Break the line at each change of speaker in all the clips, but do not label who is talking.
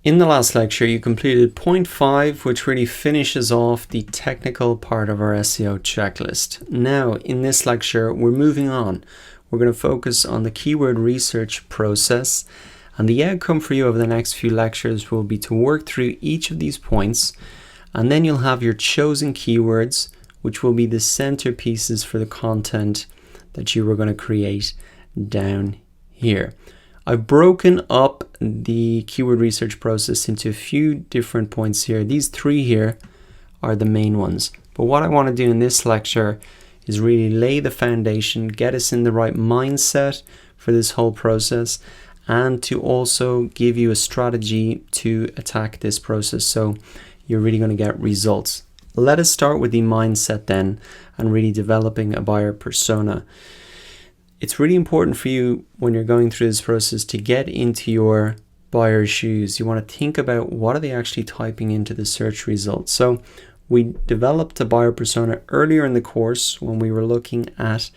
In the last lecture, you completed point 5, which really finishes off the technical part of our SEO checklist. Now, in this lecture, we're moving on. We're going to focus on the keyword research process, and the outcome for you over the next few lectures will be to work through each of these points, and then you'll have your chosen keywords, which will be the centerpieces for the content that you were going to create down here. I've broken up the keyword research process into a few different points here. These three here are the main ones. But what I want to do in this lecture is really lay the foundation, get us in the right mindset for this whole process, and to also give you a strategy to attack this process so you're really going to get results. Let us start with the mindset then and really developing a buyer persona. It's really important for you when you're going through this process to get into your buyer's shoes. You want to think about what are they actually typing into the search results. So we developed a buyer persona earlier in the course when we were looking at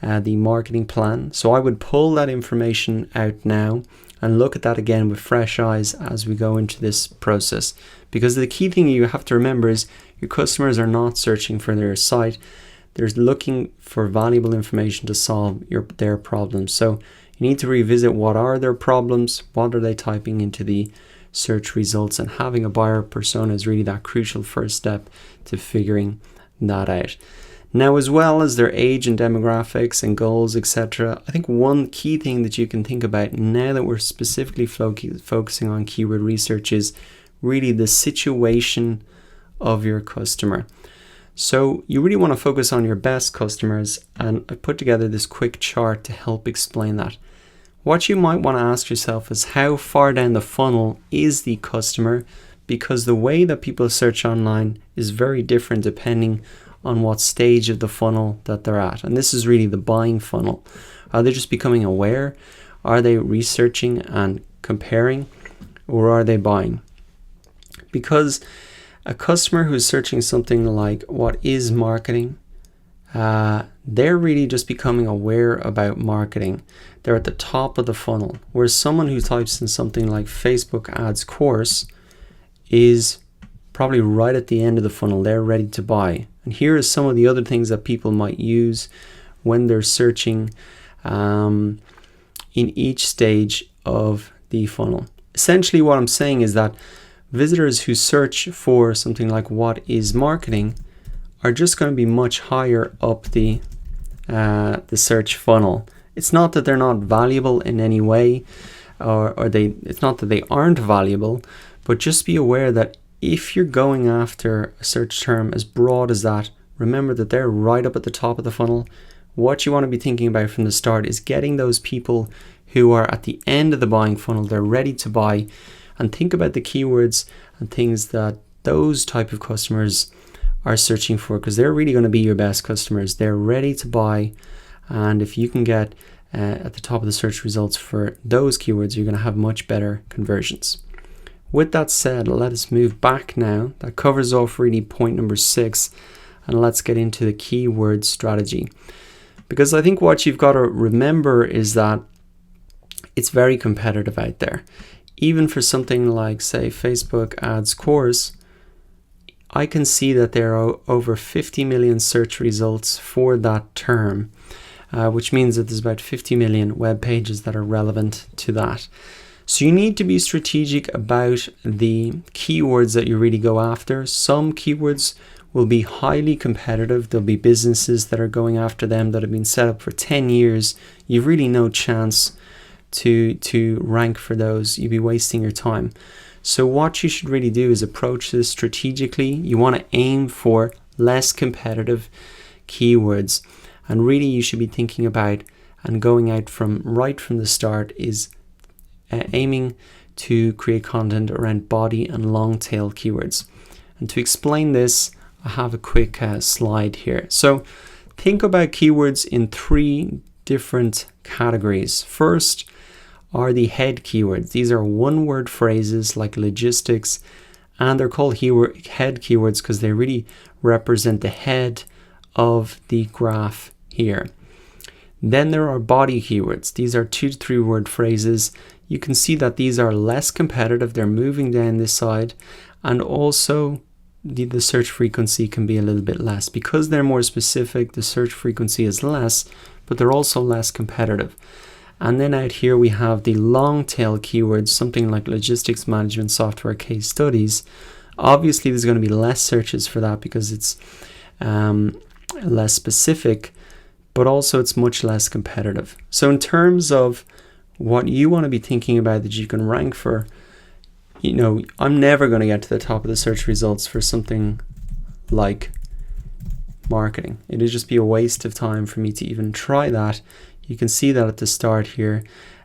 the marketing plan. So I would pull that information out now and look at that again with fresh eyes as we go into this process. Because the key thing you have to remember is your customers are not searching for their site. They're looking for valuable information to solve their problems. So you need to revisit what are their problems, what are they typing into the search results, and having a buyer persona is really that crucial first step to figuring that out. Now, as well as their age and demographics and goals, etc., I think one key thing that you can think about now that we're specifically focusing on keyword research is really the situation of your customer. So you really want to focus on your best customers, and I put together this quick chart to help explain that. What you might want to ask yourself is how far down the funnel is the customer, because the way that people search online is very different depending on what stage of the funnel that they're at. And this is really the buying funnel. Are they just becoming aware? Are they researching and comparing? Or are they buying? Because a customer who's searching something like what is marketing, they're really just becoming aware about marketing. They're at the top of the funnel. Whereas someone who types in something like Facebook ads course is probably right at the end of the funnel. They're ready to buy. And here are some of the other things that people might use when they're searching in each stage of the funnel. Essentially what I'm saying is that visitors who search for something like what is marketing are just going to be much higher up the search funnel. It's not that they're not valuable in any way, it's not that they aren't valuable, but just be aware that if you're going after a search term as broad as that, remember that they're right up at the top of the funnel. What you want to be thinking about from the start is getting those people who are at the end of the buying funnel, they're ready to buy, and think about the keywords and things that those type of customers are searching for, because they're really going to be your best customers. They're ready to buy, and if you can get at the top of the search results for those keywords, you're going to have much better conversions. With that said, let us move back now. That covers off really point number 6, and let's get into the keyword strategy. Because I think what you've got to remember is that it's very competitive out there. Even for something like, say, Facebook ads course, I can see that there are over 50 million search results for that term, which means that there's about 50 million web pages that are relevant to that. So you need to be strategic about the keywords that you really go after. Some keywords will be highly competitive. There'll be businesses that are going after them that have been set up for 10 years. You've really no chance to rank for those. You'd be wasting your time. So what you should really do is approach this strategically. You want to aim for less competitive keywords, and really you should be thinking about and going out from right from the start is aiming to create content around body and long tail keywords. And to explain this, I have a quick slide here. So think about keywords in 3 different categories. First are the head keywords. These are one-word phrases like logistics, and they're called head keywords because they really represent the head of the graph here. Then there are body keywords. These are 2 to 3 word phrases. you can see that these are less competitive. They're moving down this side, and also the search frequency can be a little bit less. Because they're more specific, the search frequency is less, but they're also less competitive. And then out here we have the long tail keywords, something like logistics management software case studies. Obviously there's going to be less searches for that because it's less specific, but also it's much less competitive. So in terms of what you want to be thinking about that you can rank for, you know, I'm never going to get to the top of the search results for something like marketing. It'd just be a waste of time for me to even try that. You can see that at the start here,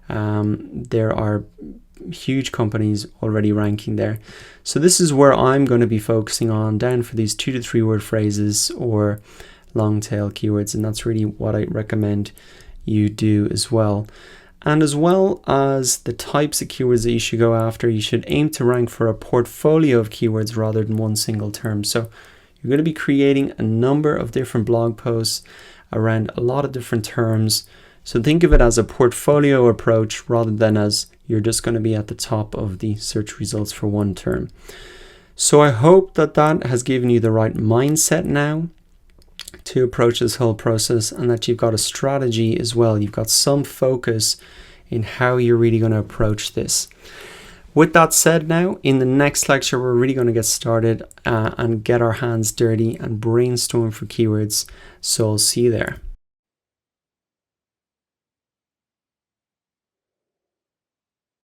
there are huge companies already ranking there. So this is where I'm going to be focusing on, down for these 2 to 3 word phrases or long tail keywords, and that's really what I recommend you do as well. And as well as the types of keywords that you should go after, you should aim to rank for a portfolio of keywords rather than one single term. So you're going to be creating a number of different blog posts around a lot of different terms. So think of it as a portfolio approach rather than as you're just going to be at the top of the search results for one term. So I hope that that has given you the right mindset now to approach this whole process, and that you've got a strategy as well. You've got some focus in how you're really going to approach this. With that said, now in the next lecture we're really going to get started and get our hands dirty and brainstorm for keywords. So I'll see you there.